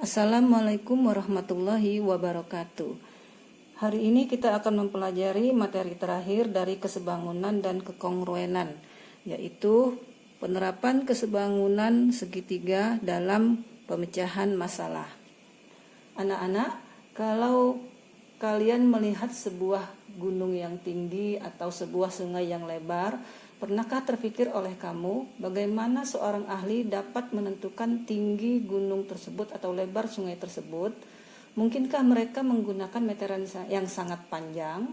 Assalamualaikum warahmatullahi wabarakatuh. Hari ini kita akan mempelajari materi terakhir dari kesebangunan dan kekongruenan, yaitu penerapan kesebangunan segitiga dalam pemecahan masalah. Anak-anak, kalau kalian melihat sebuah gunung yang tinggi atau sebuah sungai yang lebar, pernahkah terpikir oleh kamu bagaimana seorang ahli dapat menentukan tinggi gunung tersebut atau lebar sungai tersebut? Mungkinkah mereka menggunakan meteran yang sangat panjang?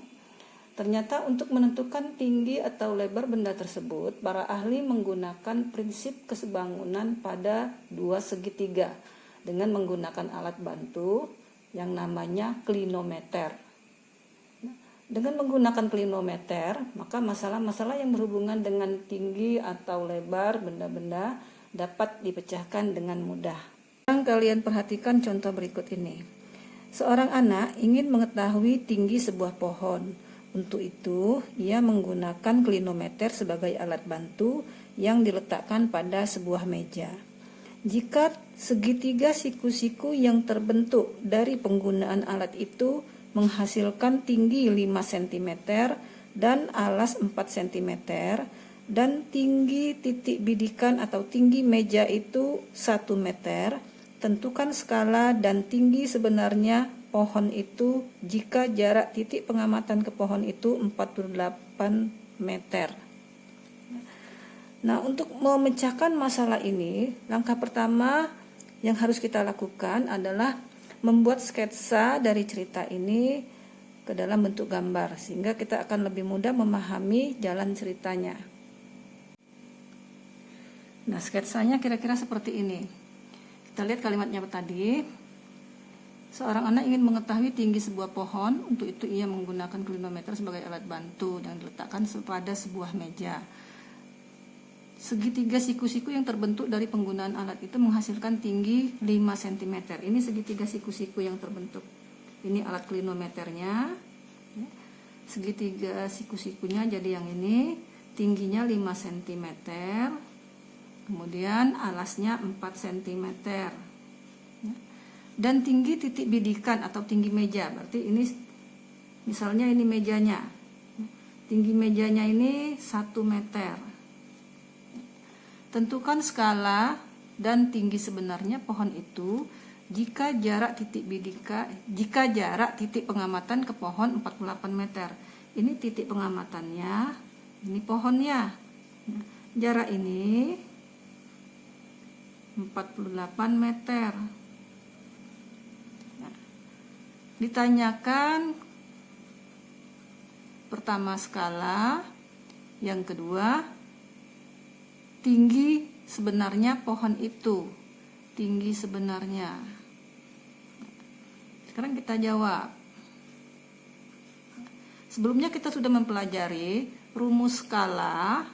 Ternyata untuk menentukan tinggi atau lebar benda tersebut, para ahli menggunakan prinsip kesebangunan pada dua segitiga dengan menggunakan alat bantu yang namanya klinometer. Dengan menggunakan klinometer, maka masalah-masalah yang berhubungan dengan tinggi atau lebar benda-benda dapat dipecahkan dengan mudah. Sekarang kalian perhatikan contoh berikut ini. Seorang anak ingin mengetahui tinggi sebuah pohon. Untuk itu, ia menggunakan klinometer sebagai alat bantu yang diletakkan pada sebuah meja. Jika segitiga siku-siku yang terbentuk dari penggunaan alat itu menghasilkan tinggi 5 cm dan alas 4 cm dan tinggi titik bidikan atau tinggi meja itu 1 meter, tentukan skala dan tinggi sebenarnya pohon itu jika jarak titik pengamatan ke pohon itu 48 meter. Nah, untuk memecahkan masalah ini, langkah pertama yang harus kita lakukan adalah membuat sketsa dari cerita ini ke dalam bentuk gambar, sehingga kita akan lebih mudah memahami jalan ceritanya. Nah, sketsanya kira-kira seperti ini. Kita lihat kalimatnya tadi. Seorang anak ingin mengetahui tinggi sebuah pohon. Untuk itu ia menggunakan klinometer sebagai alat bantu yang diletakkan pada sebuah meja. Segitiga siku-siku yang terbentuk dari penggunaan alat itu menghasilkan tinggi 5 cm. Ini segitiga siku-siku yang terbentuk. Ini alat klinometernya. Segitiga siku-sikunya jadi yang ini, tingginya 5 cm. Kemudian alasnya 4 cm. Dan tinggi titik bidikan atau tinggi meja. Berarti ini misalnya ini mejanya. Tinggi mejanya ini 1 meter. Tentukan skala dan tinggi sebenarnya pohon itu jika jarak titik pengamatan ke pohon 48 meter. Ini titik pengamatannya, ini pohonnya. Jarak ini 48 meter. Nah, ditanyakan pertama skala, yang kedua tinggi sebenarnya pohon itu, tinggi sebenarnya. Sekarang kita jawab. Sebelumnya kita sudah mempelajari rumus skala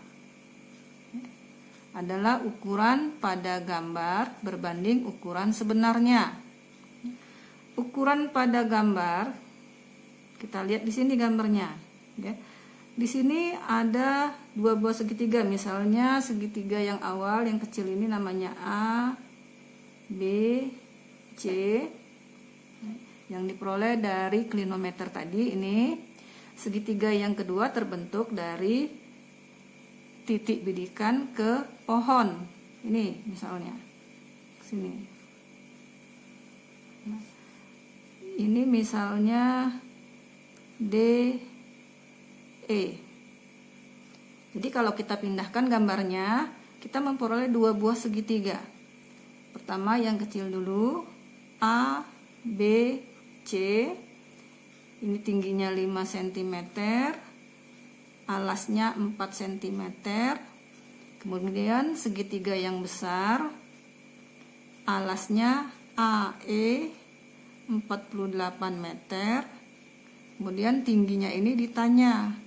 adalah ukuran pada gambar berbanding ukuran sebenarnya. Ukuran pada gambar, kita lihat di sini gambarnya, ya. Di sini ada dua buah segitiga, misalnya segitiga yang awal yang kecil ini namanya A, B, C, yang diperoleh dari klinometer tadi. Ini segitiga yang kedua terbentuk dari titik bidikan ke pohon. Ini misalnya sini. Ini misalnya D, E. Jadi kalau kita pindahkan gambarnya, kita memperoleh dua buah segitiga. Pertama yang kecil dulu, A, B, C. Ini tingginya 5 cm, alasnya 4 cm. Kemudian segitiga yang besar, alasnya AE 48 meter. Kemudian tingginya ini ditanya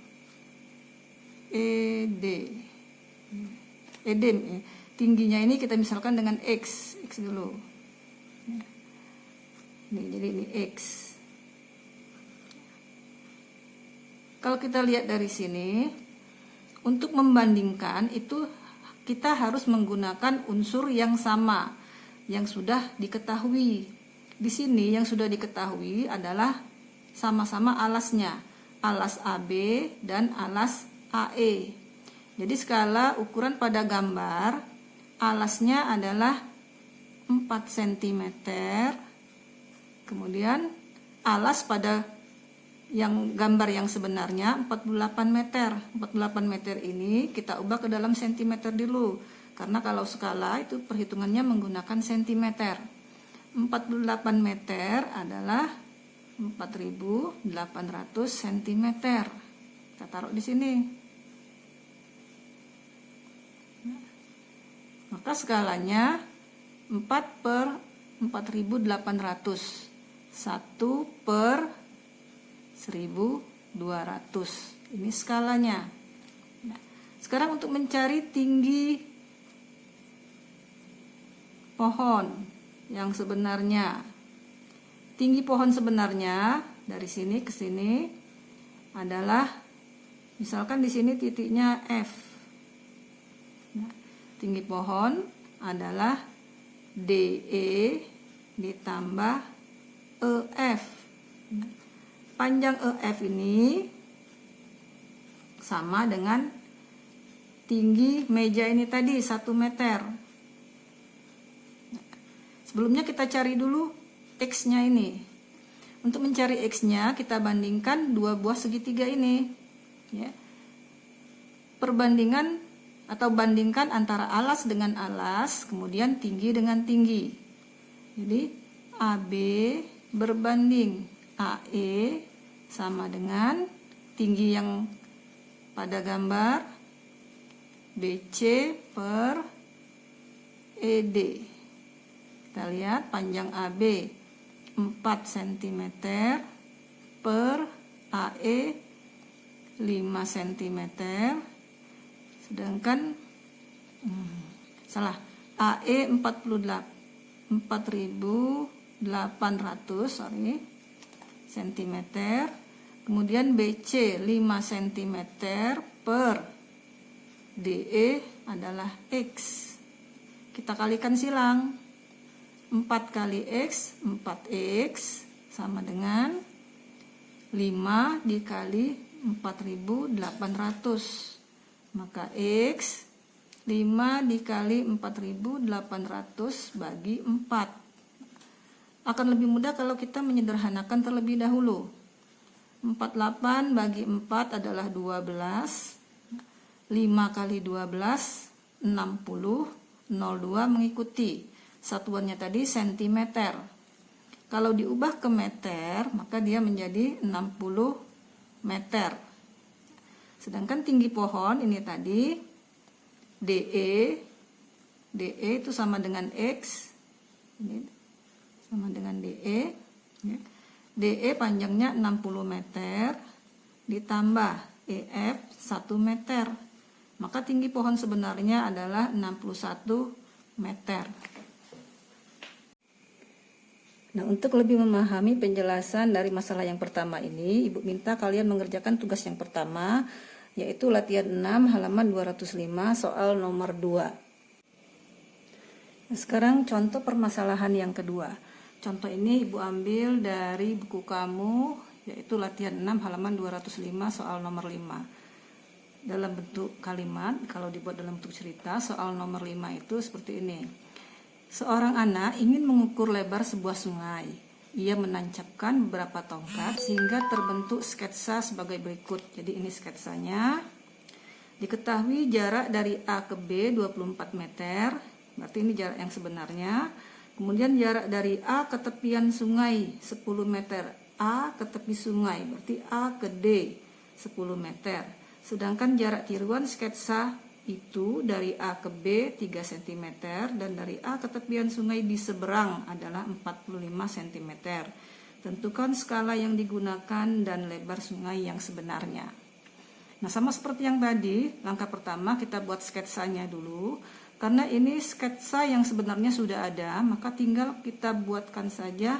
ED, tingginya ini kita misalkan dengan X dulu. Jadi ini X. Kalau kita lihat dari sini, untuk membandingkan itu kita harus menggunakan unsur yang sama. yang sudah diketahui. Di sini yang sudah diketahui adalah sama-sama alasnya, alas AB dan alas AE. Jadi skala ukuran pada gambar, alasnya adalah 4 cm, kemudian alas pada yang gambar yang sebenarnya 48 meter. 48 meter ini kita ubah ke dalam sentimeter dulu, karena kalau skala itu perhitungannya menggunakan sentimeter. 48 meter adalah 4.800 cm. Kita taruh di sini. Maka skalanya 4 per 4.800, 1 per 1.200. Ini skalanya. Nah, sekarang untuk mencari tinggi pohon yang sebenarnya. Tinggi pohon sebenarnya dari sini ke sini adalah, misalkan di sini titiknya F. Nah, tinggi pohon adalah DE ditambah EF. Nah, panjang EF ini sama dengan tinggi meja ini tadi 1 meter. Sebelumnya kita cari dulu X-nya ini. Untuk mencari X-nya kita bandingkan dua buah segitiga ini. Ya. Perbandingan atau bandingkan antara alas dengan alas, kemudian tinggi dengan tinggi. Jadi AB berbanding AE sama dengan tinggi yang pada gambar BC per ED. Kita lihat panjang AB 4 cm per AE 5 cm. Sedangkan AE 4.800 cm. Kemudian BC 5 cm per DE adalah X. Kita kalikan silang. 4 kali X, 4X sama dengan 5 dikali 4.800. Maka X 5 dikali 4.800 bagi 4. Akan lebih mudah kalau kita menyederhanakan terlebih dahulu. 48 bagi 4 adalah 12. 5 kali 12 60. 02 mengikuti. Satuannya tadi sentimeter. Kalau diubah ke meter, maka dia menjadi 60 meter. Sedangkan tinggi pohon ini tadi DE itu sama dengan X. Ini sama dengan DE. DE panjangnya 60 meter ditambah EF 1 meter. Maka tinggi pohon sebenarnya adalah 61 meter. Nah, untuk lebih memahami penjelasan dari masalah yang pertama ini, Ibu minta kalian mengerjakan tugas yang pertama, yaitu latihan 6 halaman 205 soal nomor 2. Nah, sekarang contoh permasalahan yang kedua. Contoh ini Ibu ambil dari buku kamu, yaitu latihan 6 halaman 205 soal nomor 5. Dalam bentuk kalimat, kalau dibuat dalam bentuk cerita, soal nomor 5 itu seperti ini. Seorang anak ingin mengukur lebar sebuah sungai. Ia menancapkan beberapa tongkat sehingga terbentuk sketsa sebagai berikut. Jadi ini sketsanya. Diketahui jarak dari A ke B 24 meter. Berarti ini jarak yang sebenarnya. Kemudian jarak dari A ke tepian sungai 10 meter. A ke tepi sungai berarti A ke D 10 meter. Sedangkan jarak tiruan sketsa itu dari A ke B 3 cm dan dari A ke tepian sungai di seberang adalah 45 cm. Tentukan skala yang digunakan dan lebar sungai yang sebenarnya. Nah, sama seperti yang tadi, langkah pertama kita buat sketsanya dulu. Karena ini sketsa yang sebenarnya sudah ada, maka tinggal kita buatkan saja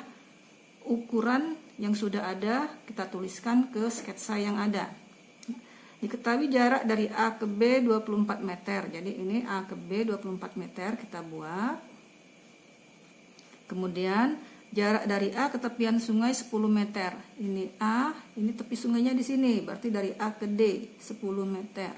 ukuran yang sudah ada, kita tuliskan ke sketsa yang ada. Diketahui jarak dari A ke B 24 meter. Jadi ini A ke B 24 meter kita buat. Kemudian jarak dari A ke tepian sungai 10 meter. Ini A, ini tepi sungainya di sini, berarti dari A ke D 10 meter.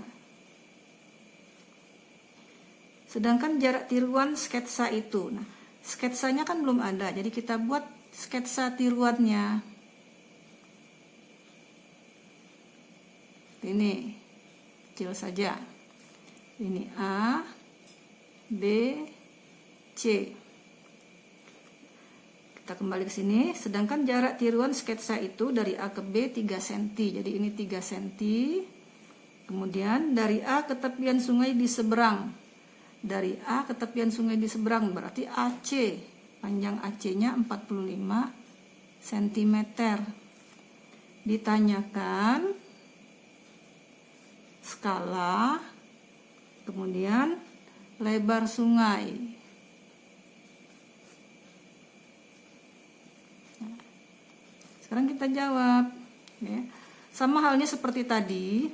Sedangkan jarak tiruan sketsa itu. Nah, sketsanya kan belum ada, jadi kita buat sketsa tiruannya. Ini kecil saja. Ini A, B, C. Kita kembali ke sini. Sedangkan jarak tiruan sketsa itu dari A ke B 3 cm. Jadi ini 3 cm. Kemudian dari A ke tepian sungai di seberang. Dari A ke tepian sungai di seberang berarti AC. Panjang AC-nya 45 cm. Ditanyakan skala, kemudian lebar sungai. Sekarang kita jawab, ya. Sama halnya seperti tadi.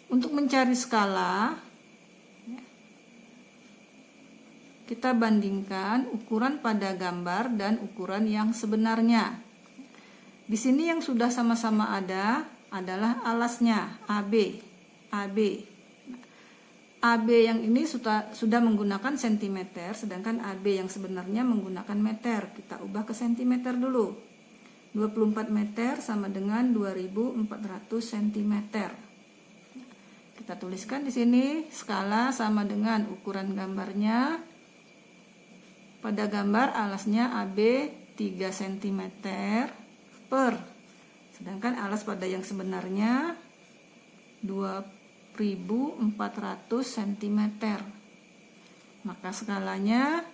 Untuk mencari skala, ya, kita bandingkan ukuran pada gambar dan ukuran yang sebenarnya. Di sini yang sudah sama-sama ada adalah alasnya AB. AB yang ini sudah menggunakan sentimeter, sedangkan AB yang sebenarnya menggunakan meter. Kita ubah ke sentimeter dulu. 24 meter sama dengan 2400 cm. Kita tuliskan di sini skala sama dengan ukuran gambarnya. Pada gambar alasnya AB 3 cm per, sedangkan alas pada yang sebenarnya 2400 cm. Maka skalanya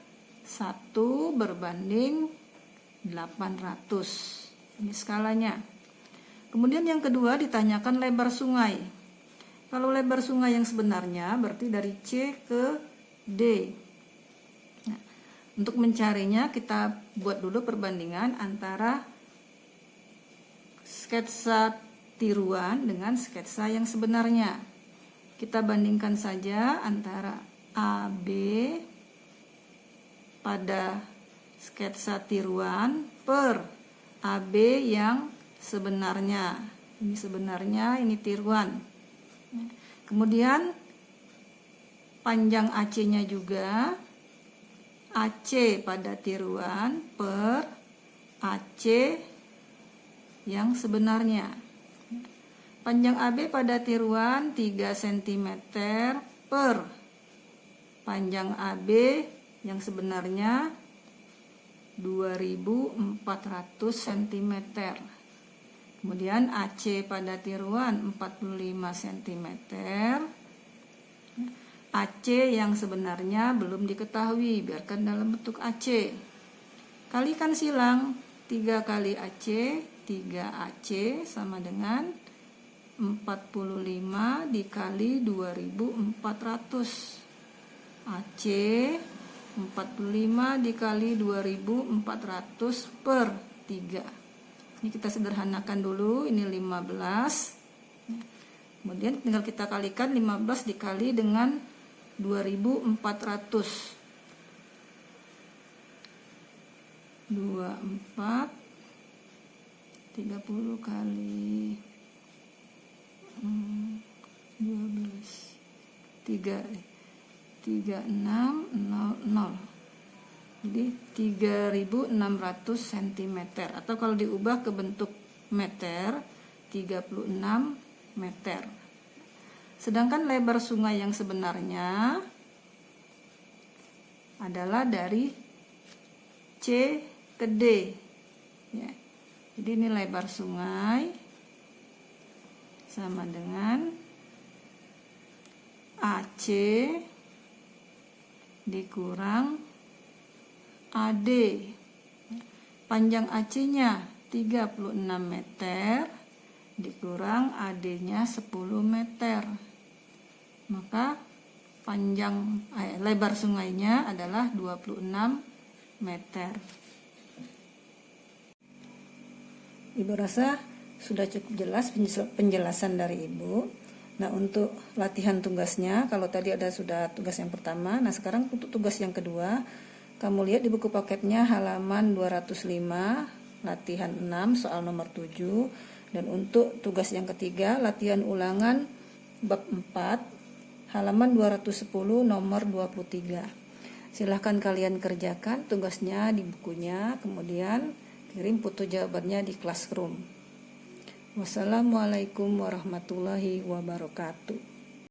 1 berbanding 800. Ini skalanya. Kemudian yang kedua ditanyakan lebar sungai. Kalau lebar sungai yang sebenarnya berarti dari C ke D. Nah, untuk mencarinya kita buat dulu perbandingan antara sketsa tiruan dengan sketsa yang sebenarnya. Kita bandingkan saja antara AB pada sketsa tiruan per AB yang sebenarnya. Ini sebenarnya, ini tiruan. Kemudian panjang AC-nya juga AC pada tiruan per AC yang sebenarnya. Panjang AB pada tiruan 3 cm per panjang AB yang sebenarnya 2400 cm. Kemudian AC pada tiruan 45 cm. AC yang sebenarnya belum diketahui, biarkan dalam bentuk AC. Kalikan silang, 3 kali AC, 3AC sama dengan 45 dikali 2400. AC 45 dikali 2400 per 3. Ini kita sederhanakan dulu, ini 15. Kemudian tinggal kita kalikan 15 dikali dengan 2400. 24 30 kali 12 3600. Jadi 3600 cm, atau kalau diubah ke bentuk meter 36 meter. Sedangkan lebar sungai yang sebenarnya adalah dari C ke D, ya. Jadi ini lebar sungai sama dengan AC dikurang AD. Panjang AC-nya 36 meter dikurang AD-nya 10 meter. Maka panjang lebar sungainya adalah 26 meter. Ibu rasa sudah cukup jelas penjelasan dari Ibu. Nah, untuk latihan tugasnya, kalau tadi sudah tugas yang pertama, nah sekarang untuk tugas yang kedua, Kamu lihat di buku paketnya halaman 205, latihan 6, soal nomor 7. Dan untuk tugas yang ketiga, latihan ulangan bab 4, halaman 210, nomor 23. Silahkan kalian kerjakan tugasnya di bukunya, kemudian kirim foto jawabannya di classroom. Wassalamualaikum warahmatullahi wabarakatuh.